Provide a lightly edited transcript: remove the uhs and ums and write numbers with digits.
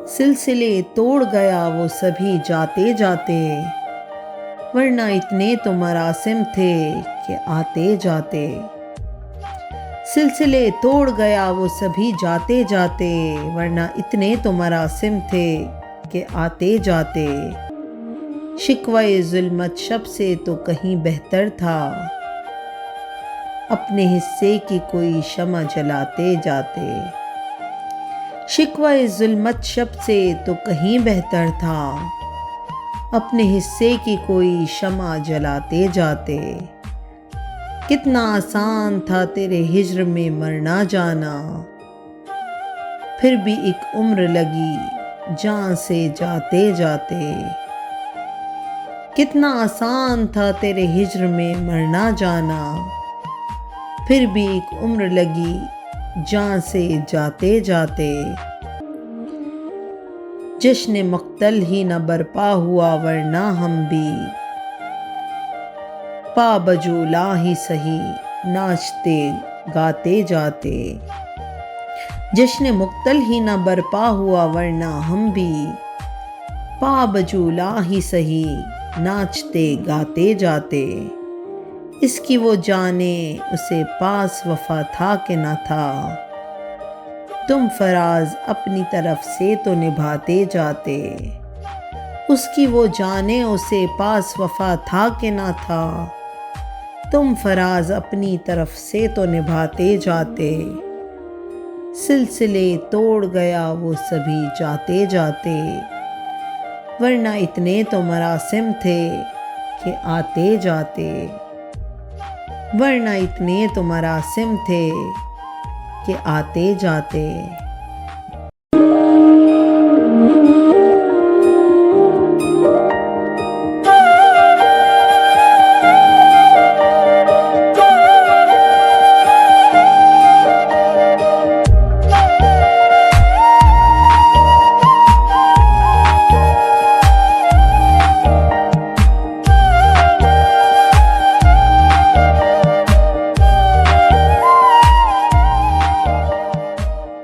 सिलसिले तोड़ गया वो सभी जाते जाते, वरना इतने तो मरासिम थे कि आते जाते। सिलसिले तोड़ गया वो सभी जाते जाते, वरना इतने तो मरासिम थे कि आते जाते। शिकवाए जुल्मत शब से तो कहीं बेहतर था, अपने हिस्से की कोई शमा जलाते जाते। शिकवाए जुल्मत शब से तो कहीं बेहतर था, अपने हिस्से की कोई शमा जलाते जाते। कितना आसान था तेरे हिज्र में मरना जाना, फिर भी एक उम्र लगी जान से जाते जाते। कितना आसान था तेरे हिज्र में मरना जाना, फिर भी एक उम्र लगी जान से जाते जाते। जश्न मक्तल ही न बरपा हुआ वरना हम भी, पा बजूला ही सही नाचते गाते जाते। जश्न मुक्तल ही न बरपा हुआ वरना हम भी, पा बजूला ही सही नाचते गाते जाते। इसकी वो जाने उसे पास वफा था कि न था, तुम फराज अपनी तरफ से तो निभाते जाते। उसकी वो जाने उसे पास वफा था कि न था, तुम फराज अपनी तरफ से तो निभाते जाते। सिलसिले तोड़ गया वो सभी जाते जाते, वरना इतने तो मरासिम थे कि आते जाते। वरना इतने तो मरासिम थे कि आते जाते।